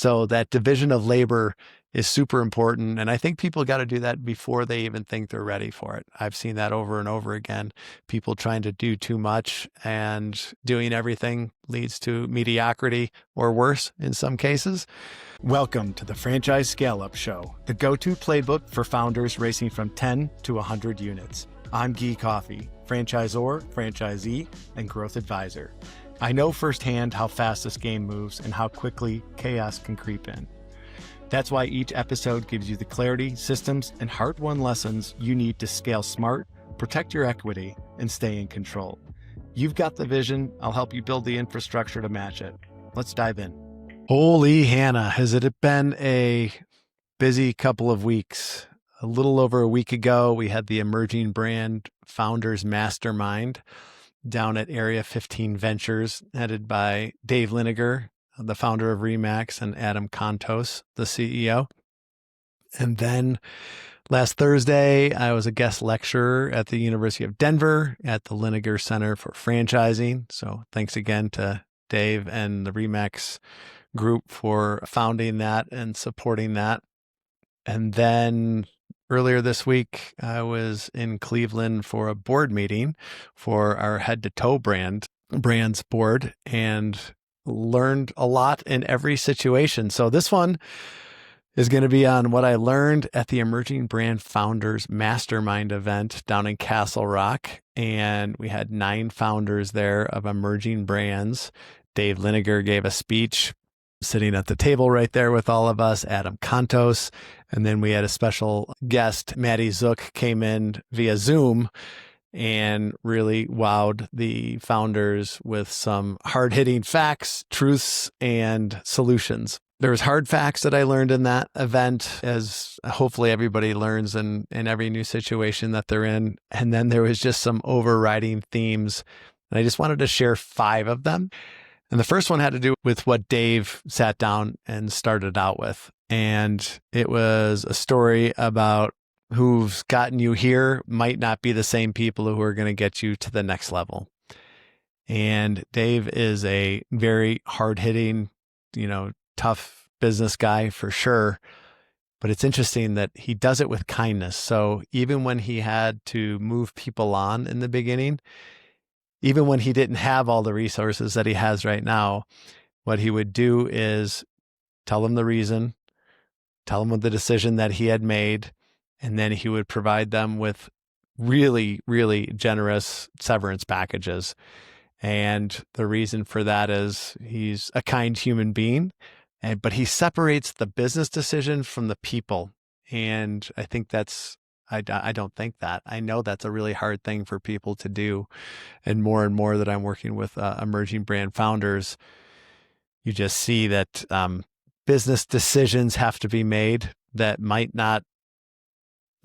So that division of labor is super important. And I think people got to do that before they even think they're ready for it. I've seen that over and over again. People trying to do too much and doing everything leads to mediocrity or worse in some cases. Welcome to the Franchise Scaleup Show, the go-to playbook for founders racing from 10 to 100 units. I'm Guy Coffey, franchisor, franchisee, and growth advisor. I know firsthand how fast this game moves and how quickly chaos can creep in. That's why each episode gives you the clarity, systems, and hard-won lessons you need to scale smart, protect your equity, and stay in control. You've got the vision. I'll help you build the infrastructure to match it. Let's dive in. Holy Hannah, has it been a busy couple of weeks? A little over a week ago, we had the Emerging Brand Founders Mastermind down at Area 15 Ventures, headed by Dave Linigar, the founder of REMAX, and Adam Contos, the CEO. And then last Thursday, I was a guest lecturer at the University of Denver at the Linigar Center for Franchising. So thanks again to Dave and the REMAX group for founding that and supporting that. And then earlier this week, I was in Cleveland for a board meeting for our Head to Toe brands board, and learned a lot in every situation. So this one is going to be on what I learned at the Emerging Brand Founders Mastermind event down in Castle Rock. And we had 9 founders there of emerging brands. Dave Linigar gave a speech sitting at the table right there with all of us, Adam Contos. And then we had a special guest, Maddie Zook, came in via Zoom and really wowed the founders with some hard-hitting facts, truths, and solutions. There was hard facts that I learned in that event, as hopefully everybody learns in every new situation that they're in. And then there was just some overriding themes. And I just wanted to share 5 of them. And the first one had to do with what Dave sat down and started out with. And it was a story about who's gotten you here might not be the same people who are going to get you to the next level. And Dave is a very hard-hitting, tough business guy for sure. But it's interesting that he does it with kindness. So even when he had to move people on in the beginning, even when he didn't have all the resources that he has right now, what he would do is tell them the reason, tell them what the decision that he had made, and then he would provide them with really, really generous severance packages. And the reason for that is he's a kind human being, but he separates the business decision from the people. And I think I don't think that. I know that's a really hard thing for people to do. And more that I'm working with emerging brand founders, you just see that business decisions have to be made that might not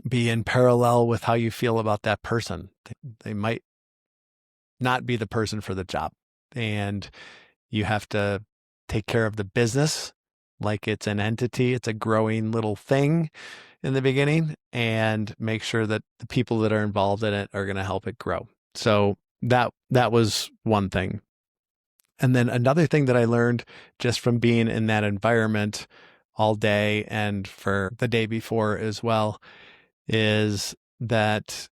be in parallel with how you feel about that person. They might not be the person for the job. And you have to take care of the business like it's an entity. It's a growing little thing in the beginning, and make sure that the people that are involved in it are going to help it grow. So that was one thing. And then another thing that I learned just from being in that environment all day and for the day before as well is that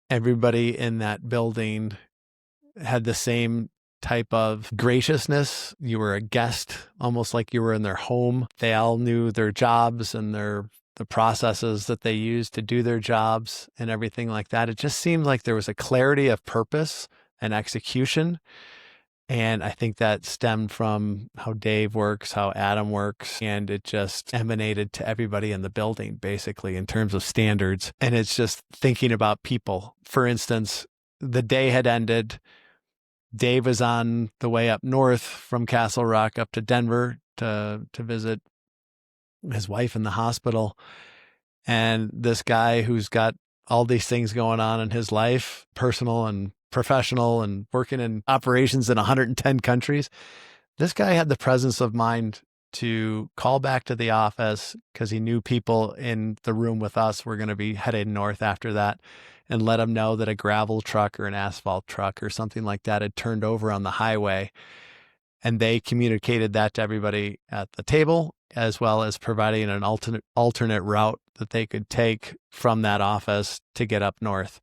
everybody in that building had the same type of graciousness. You were a guest, almost like you were in their home. They all knew their jobs and the processes that they used to do their jobs and everything like that. It just seemed like there was a clarity of purpose and execution. And I think that stemmed from how Dave works, how Adam works, and it just emanated to everybody in the building, basically, in terms of standards. And it's just thinking about people. For instance, the day had ended. Dave was on the way up north from Castle Rock up to Denver to visit his wife in the hospital. And this guy who's got all these things going on in his life, personal and professional, and working in operations in 110 countries. This guy had the presence of mind to call back to the office because he knew people in the room with us were going to be headed north after that, and let them know that a gravel truck or an asphalt truck or something like that had turned over on the highway. And they communicated that to everybody at the table. as well as providing an alternate route that they could take from that office to get up north.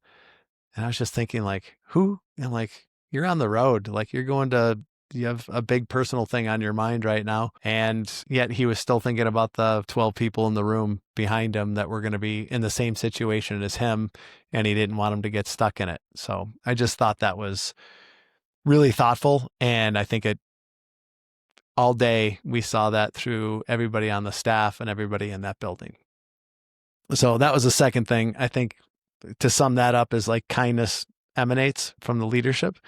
And I was just thinking, like, who? And like, you're on the road, like you have a big personal thing on your mind right now. And yet he was still thinking about the 12 people in the room behind him that were going to be in the same situation as him. And he didn't want them to get stuck in it. So I just thought that was really thoughtful. And I think all day we saw that through everybody on the staff and everybody in that building. So that was the second thing. I think to sum that up is like kindness emanates from the leadership,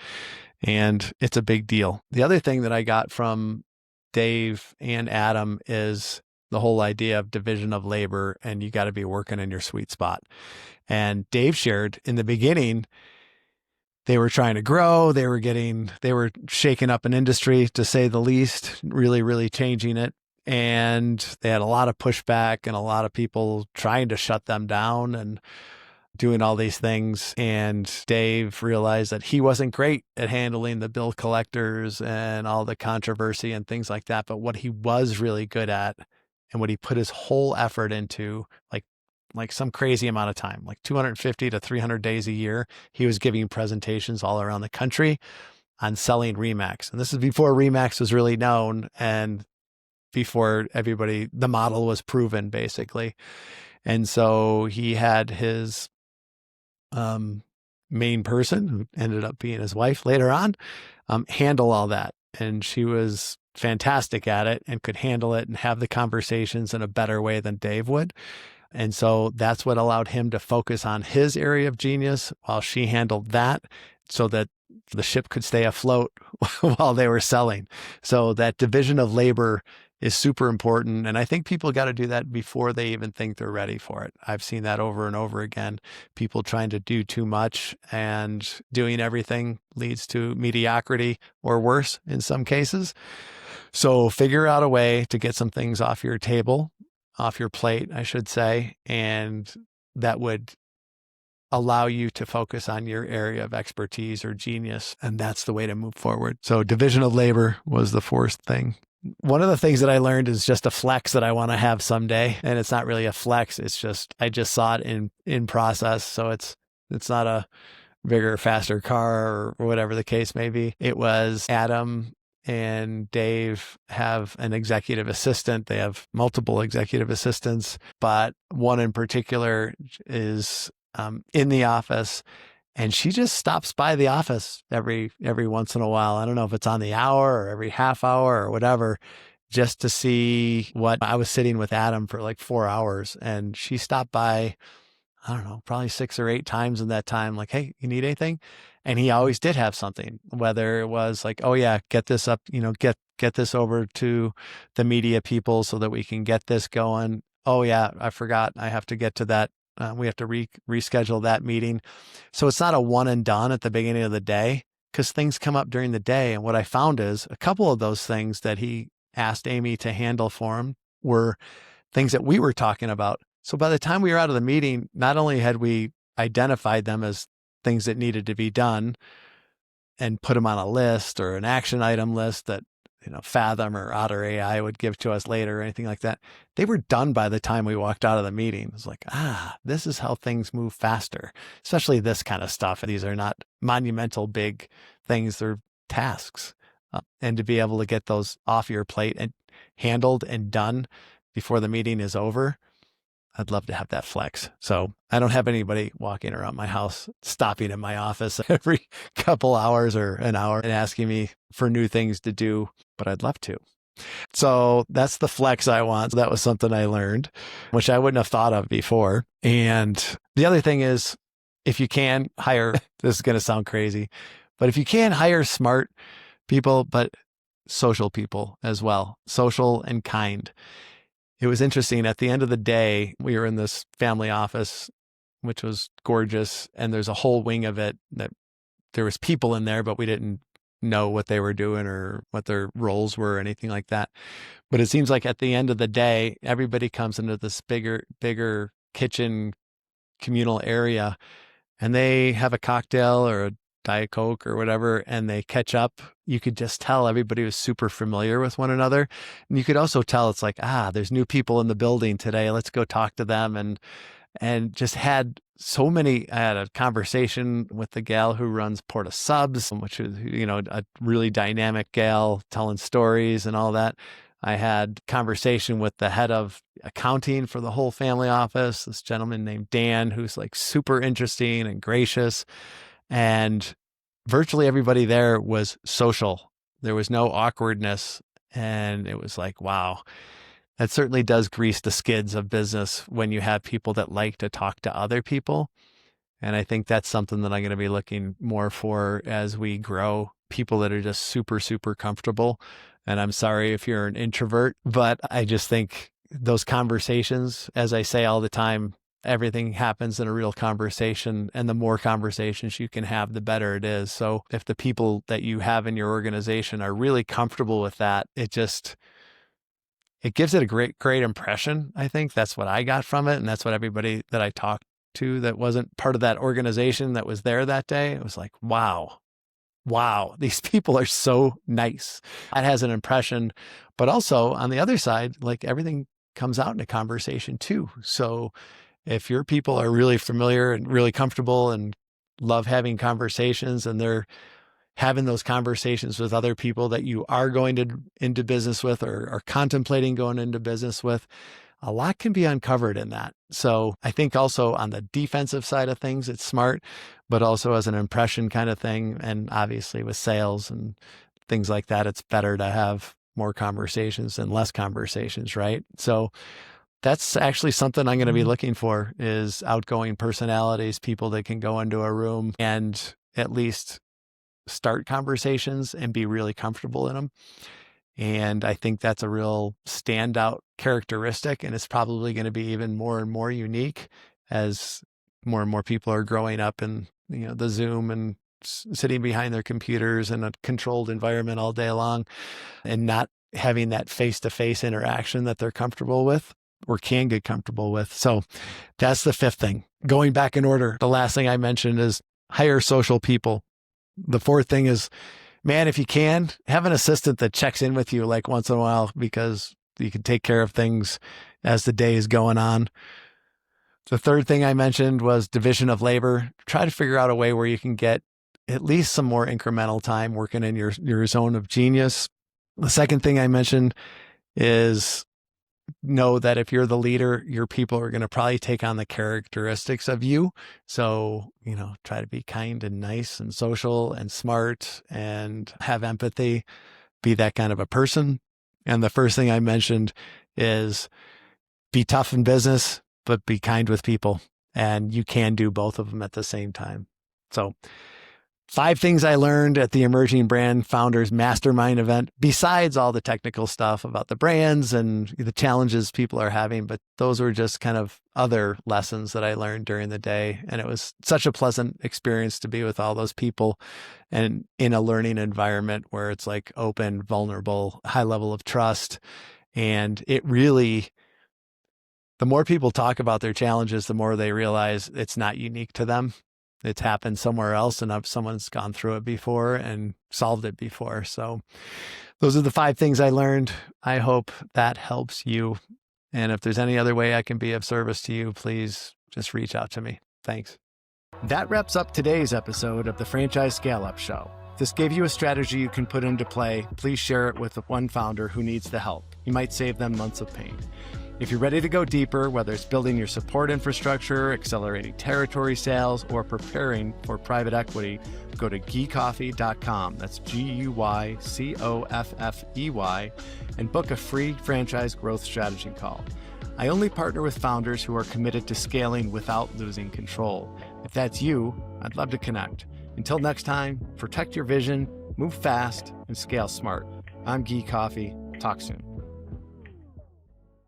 and it's a big deal. The other thing that I got from Dave and Adam is the whole idea of division of labor, and you got to be working in your sweet spot. And Dave shared in the beginning, they were trying to grow. They were shaking up an industry, to say the least, really, really changing it. And they had a lot of pushback and a lot of people trying to shut them down and doing all these things. And Dave realized that he wasn't great at handling the bill collectors and all the controversy and things like that. But what he was really good at, and what he put his whole effort into, like some crazy amount of time, like 250 to 300 days a year, he was giving presentations all around the country on selling REMAX. And this is before REMAX was really known and before the model was proven, basically. And so he had his main person, who ended up being his wife later on, handle all that. And she was fantastic at it and could handle it and have the conversations in a better way than Dave would. And so that's what allowed him to focus on his area of genius while she handled that, so that the ship could stay afloat while they were selling. So that division of labor is super important. And I think people got to do that before they even think they're ready for it. I've seen that over and over again. People trying to do too much, and doing everything leads to mediocrity or worse in some cases. So figure out a way to get some things off your plate, I should say, and that would allow you to focus on your area of expertise or genius. And that's the way to move forward. So division of labor was the fourth thing. One of the things that I learned is just a flex that I want to have someday. And it's not really a flex. It's just, I just saw it in process. So it's not a bigger, faster car or whatever the case may be. It was Adam and Dave have an executive assistant. They have multiple executive assistants, but one in particular is in the office, and she just stops by the office every once in a while. I don't know if it's on the hour or every half hour or whatever, just to see what. I was sitting with Adam for like 4 hours, and she stopped by, I don't know, probably 6 or 8 times in that time. Like, hey, you need anything? And he always did have something, whether it was like, oh yeah, get this up, get this over to the media people so that we can get this going. Oh yeah, I forgot. I have to get to that. We have to reschedule that meeting. So it's not a one and done at the beginning of the day, because things come up during the day. And what I found is a couple of those things that he asked Amy to handle for him were things that we were talking about. So by the time we were out of the meeting, not only had we identified them as things that needed to be done and put them on a list or an action item list that, Fathom or Otter AI would give to us later or anything like that, they were done by the time we walked out of the meeting. It's like, this is how things move faster, especially this kind of stuff. These are not monumental big things. They're tasks. And to be able to get those off your plate and handled and done before the meeting is over, I'd love to have that flex. So I don't have anybody walking around my house, stopping in my office every couple hours or an hour and asking me for new things to do, but I'd love to. So that's the flex I want. So that was something I learned, which I wouldn't have thought of before. And the other thing is, if you can hire, this is going to sound crazy, but if you can hire smart people, but social people as well, social and kind. It was interesting. At the end of the day, we were in this family office, which was gorgeous. And there's a whole wing of it that there was people in there, but we didn't know what they were doing or what their roles were or anything like that. But it seems like at the end of the day, everybody comes into this bigger kitchen communal area, and they have a cocktail or a Diet Coke or whatever, and they catch up, you could just tell everybody was super familiar with one another. And you could also tell it's like, there's new people in the building today. Let's go talk to them. And just had so many. I had a conversation with the gal who runs Porta Subs, which is, a really dynamic gal telling stories and all that. I had conversation with the head of accounting for the whole family office, this gentleman named Dan, who's like super interesting and gracious. And virtually everybody there was social. There was no awkwardness. And it was like, wow, that certainly does grease the skids of business when you have people that like to talk to other people. And I think that's something that I'm going to be looking more for as we grow, people that are just super, super comfortable. And I'm sorry if you're an introvert, but I just think those conversations, as I say all the time, everything happens in a real conversation, and the more conversations you can have, the better it is. So if the people that you have in your organization are really comfortable with that, it gives it a great impression. I think that's what I got from it. And that's what everybody that I talked to that wasn't part of that organization that was there that day, it was like, wow, these people are so nice. That has an impression. But also on the other side, like everything comes out in a conversation too. So if your people are really familiar and really comfortable and love having conversations, and they're having those conversations with other people that you are going into business with or are contemplating going into business with, a lot can be uncovered in that. So I think also on the defensive side of things, it's smart, but also as an impression kind of thing. And obviously with sales and things like that, it's better to have more conversations than less conversations, right? So that's actually something I'm going to be looking for, is outgoing personalities, people that can go into a room and at least start conversations and be really comfortable in them. And I think that's a real standout characteristic, and it's probably going to be even more and more unique as more and more people are growing up in, the Zoom and sitting behind their computers in a controlled environment all day long and not having that face-to-face interaction that they're comfortable with or can get comfortable with. So that's the fifth thing. Going back in order, the last thing I mentioned is hire social people. The fourth thing is, man, if you can, have an assistant that checks in with you like once in a while, because you can take care of things as the day is going on. The third thing I mentioned was division of labor. Try to figure out a way where you can get at least some more incremental time working in your zone of genius. The second thing I mentioned is know that if you're the leader, your people are going to probably take on the characteristics of you. So, try to be kind and nice and social and smart and have empathy, be that kind of a person. And the first thing I mentioned is be tough in business, but be kind with people. And you can do both of them at the same time. So 5 things I learned at the Emerging Brand Founders Mastermind event, besides all the technical stuff about the brands and the challenges people are having, but those were just kind of other lessons that I learned during the day. And it was such a pleasant experience to be with all those people and in a learning environment where it's like open, vulnerable, high level of trust. And it really, the more people talk about their challenges, the more they realize it's not unique to them. It's happened somewhere else, and someone's gone through it before and solved it before. So those are the 5 things I learned. I hope that helps you. And if there's any other way I can be of service to you, please just reach out to me. Thanks. That wraps up today's episode of the Franchise Scaleup Show. If this gave you a strategy you can put into play, please share it with one founder who needs the help. You might save them months of pain. If you're ready to go deeper, whether it's building your support infrastructure, accelerating territory sales, or preparing for private equity, go to guycoffey.com. That's GUYCOFFEY, and book a free franchise growth strategy call. I only partner with founders who are committed to scaling without losing control. If that's you, I'd love to connect. Until next time, protect your vision, move fast, and scale smart. I'm Guy Coffey. Talk soon.